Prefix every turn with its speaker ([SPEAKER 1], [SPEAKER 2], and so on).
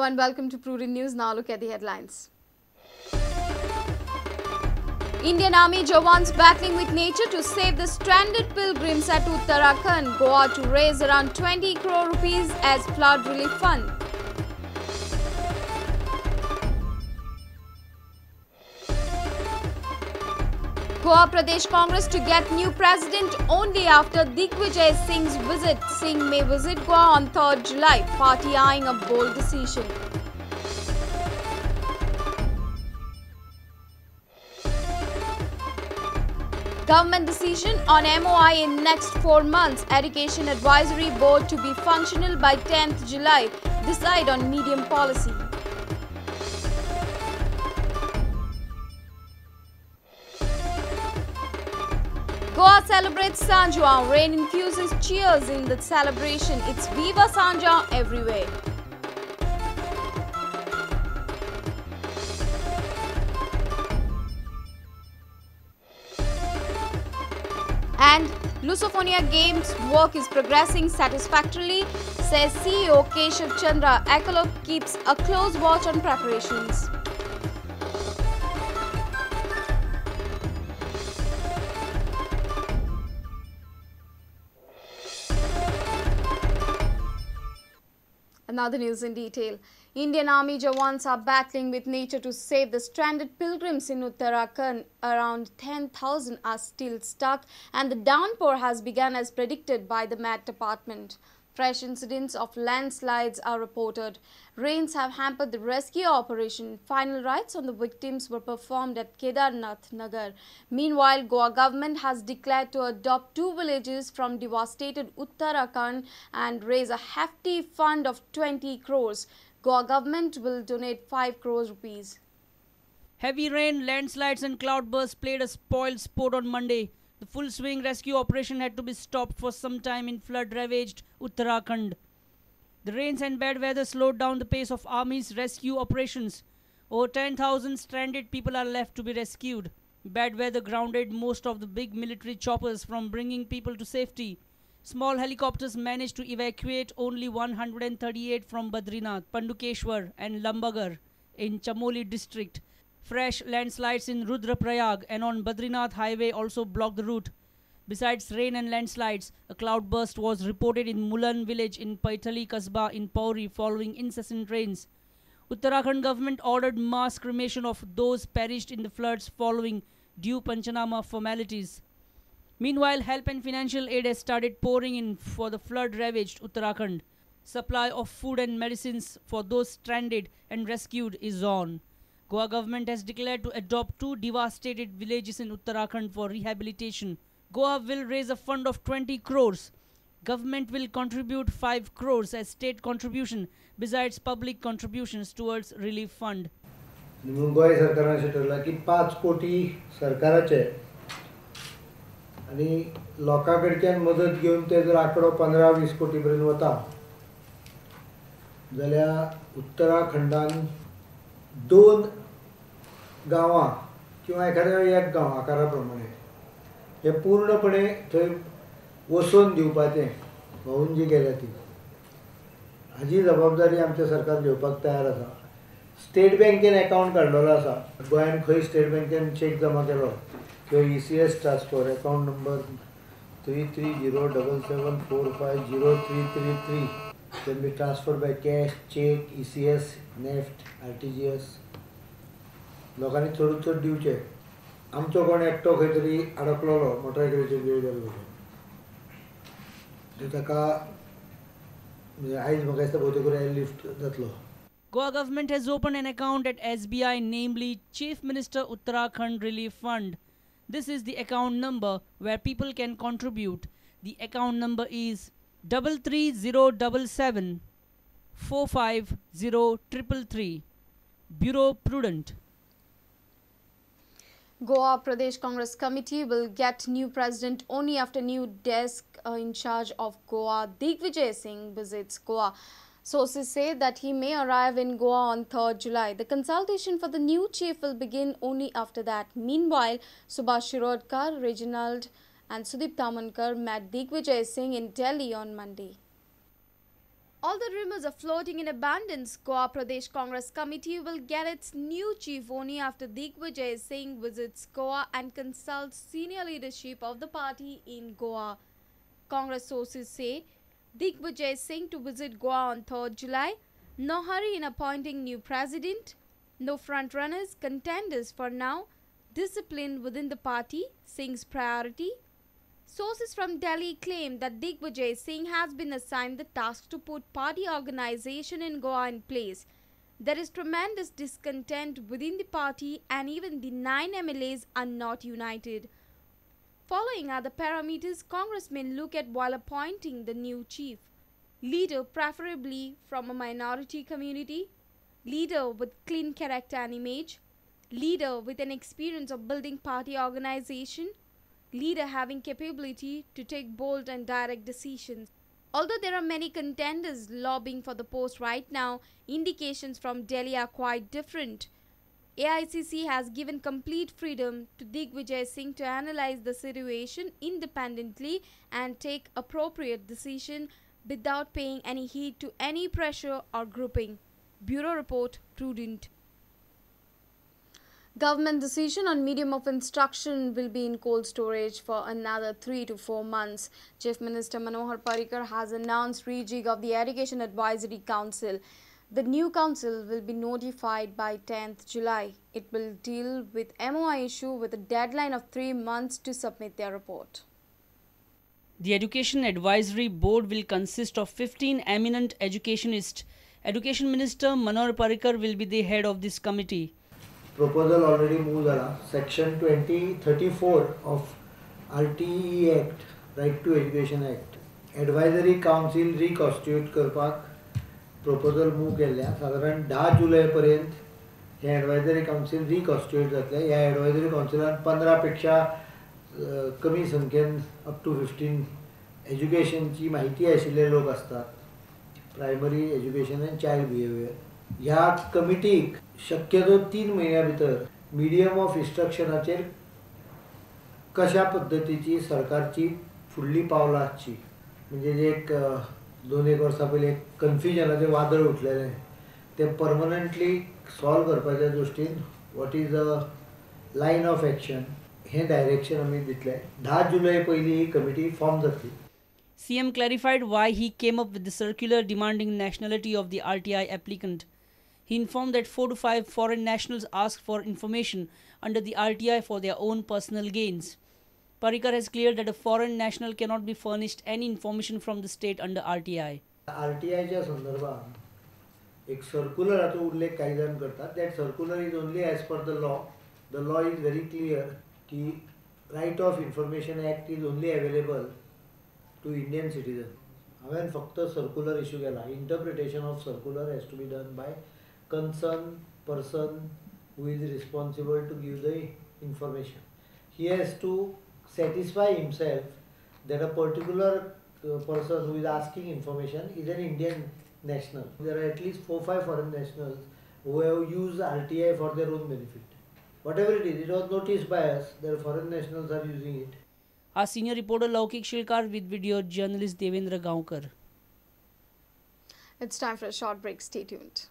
[SPEAKER 1] and welcome to Prudent News. Now look at the headlines. Indian Army jawans battling with nature to save the stranded pilgrims at Uttarakhand. Goa to raise around 20 crore rupees as flood relief fund. Goa Pradesh Congress to get new president only after Digvijay Singh's visit. Singh may visit Goa on 3rd July. Party eyeing a bold decision. Government decision on MOI in next 4 months. Education Advisory Board to be functional by 10th July. Decide on medium policy. Goa celebrates Sanjuan. Rain infuses cheers in the celebration. It's Viva Sanjuan everywhere. And Lusophonia Games work is progressing satisfactorily, says CEO Keshav Chandra. Ecologue keeps a close watch on preparations. Another news in detail. Indian Army jawans are battling with nature to save the stranded pilgrims in Uttarakhand. Around 10,000 are still stuck and the downpour has begun as predicted by the Met Department. Fresh incidents of landslides are reported. Rains have hampered the rescue operation. Final rites on the victims were performed at Kedarnath Nagar. Meanwhile, Goa government has declared to adopt 2 villages from devastated Uttarakhand and raise a hefty fund of 20 crores. Goa government will donate 5 crores rupees.
[SPEAKER 2] Heavy rain, landslides and cloudbursts played a spoil sport on Monday. The full-swing rescue operation had to be stopped for some time in flood-ravaged Uttarakhand. The rains and bad weather slowed down the pace of Army's rescue operations. Over 10,000 stranded people are left to be rescued. Bad weather grounded most of the big military choppers from bringing people to safety. Small helicopters managed to evacuate only 138 from Badrinath, Pandukeshwar and Lambagar in Chamoli district. Fresh landslides in Rudraprayag and on Badrinath highway also blocked the route. Besides rain and landslides, a cloudburst was reported in Mulan village in Paithali Kasbah in Pauri following incessant rains. Uttarakhand government ordered mass cremation of those perished in the floods following due Panchanama formalities. Meanwhile, help and financial aid has started pouring in for the flood-ravaged Uttarakhand. Supply of food and medicines for those stranded and rescued is on. Goa government has declared to adopt 2 devastated villages in Uttarakhand for rehabilitation. Goa will raise a fund of 20 crores. Government will contribute 5 crores as state contribution besides public contributions towards relief fund.
[SPEAKER 3] Goa सरकारान अशें ठरलां की 5 कोटी सरकाराचे आनी लोकां कडच्यान मदत घेवन ते जर आंकडो 15-20 कोटी पर्यंत वता जाल्यार उत्तराखंडान 2 गांवां किंवा एखाद्या एक गांव आकारा प्रमाणे हे पूर्णपणे थंय वचोवन दिवपाचें वाहून जी गेल्या ती हाजी जबाबदारी आमचें सरकार घेवपाक तयार आसा. स्टेट बँकेन अकावंट काडलेलो आसा. गोंयान खंय स्टेट बँकेन चेक जमा केलो तो ECS transfer account number 3307745033 can be transferred by cash, check, ECS, NEFT, RTGS. लोकांनी चड चड दिवचे. आमचो कोण एकटो खंय तरी अडकलोलो मोटरसायकलीचेर बिल गेल्लो ताका आयज म्हाका दिसता भोवतेक करून एअरलिफ्ट जातलो.
[SPEAKER 2] Goa government has opened an account at SBI, namely Chief Minister Uttarakhand Relief Fund. This is the account number where people can contribute. The account number is 33077 45033. Bureau Prudent.
[SPEAKER 1] Goa Pradesh Congress Committee will get new president only after new desk in charge of Goa, Digvijay Singh, visits Goa. Sources say that he may arrive in Goa on 3rd July. The consultation for the new chief will begin only after that. Meanwhile, Subhash Shirodkar, Reginald and Sudeep Tamankar met Digvijay Singh in Delhi on Monday. All the rumors are floating in abundance. Goa Pradesh Congress Committee will get its new chief only after Digvijay Singh visits Goa and consults senior leadership of the party in Goa. Congress sources say Digvijay Singh to visit Goa on 3rd July. No hurry in appointing new president. No front runners, contenders for now. Discipline within the party, Singh's priority. Sources from Delhi claim that Digvijay Singh has been assigned the task to put party organization in Goa in place. There is tremendous discontent within the party and even the 9 MLAs are not united. Following other parameters, Congress may look at while appointing the new chief. Leader preferably from a minority community. Leader with clean character and image. Leader with an experience of building party organization. Leader having capability to take bold and direct decisions. Although there are many contenders lobbying for the post right now, indications from Delhi are quite different. AICC has given complete freedom to Digvijay Singh to analyze the situation independently and take appropriate decision without paying any heed to any pressure or grouping. Bureau Report, Prudent. Government decision on medium of instruction will be in cold storage for another 3 to 4 months. Chief Minister Manohar Parrikar has announced rejig of the Education Advisory Council. The new council will be notified by 10th July. It will deal with MOI issue with a deadline of 3 months to submit their report.
[SPEAKER 2] The Education Advisory Board will consist of 15 eminent educationists. Education Minister Manohar Parrikar will be the head of this committee.
[SPEAKER 3] Proposal already moved zala. Section 2034 of RTE Act, Right to Education Act. Advisory Council reconstitute करपाक proposal move केल्ल्या. साधारण 10 जुलै पर्यंत हे Advisory Council reconstitute जातले. या Advisory Councilan 15 पेक्षा कमी संख्येन up to 15 education ची माहिती आशिल्ले लोक असतात. Primary education and child behavior. ह्या कमिटीक शक्यतो 3 महिन्या भितर मीडियम ऑफ इंस्ट्रक्शनाचेर कशा पद्धतीची सरकारची फुडली पावलां आसची म्हणजे जे एक 2-1 वर्सां पयलीं एक कन्फ्युजनाचें वादळ उठलेलें ते परमनंटली सॉल्व करपाच्या दृश्टीन what is a line of action हे डायरेक्शन आमी दितले. 10 जुलै पयलीं ही कमिटी फॉर्म जातली.
[SPEAKER 2] CM clarified why he came up with the circular demanding nationality of the RTI applicant. He informed that 4 to 5 foreign nationals asked for information under the RTI for their own personal gains. Parrikar has cleared that a foreign national cannot be furnished any information from the state under RTI.
[SPEAKER 3] RTIच्या संदर्भात एक सर्क्युलराचो उल्लेख काही जण करतात. That circular is only as per the law. The law is very clear की right of information act is only available to Indian citizen. हांवें फक्त सर्क्युलर इश्यू केला. Interpretation of circular has to be done by concerned person who is responsible to give the information. He has to satisfy himself that a particular person who is asking information is an Indian national. There are at least 4-5 foreign nationals who have used RTI for their own benefit. Whatever it is, it was noticed by us. Their foreign nationals are using it.
[SPEAKER 2] Our senior reporter Laukik Shilkar with video journalist Devendra Gaonkar.
[SPEAKER 1] It's time for a short break. Stay tuned.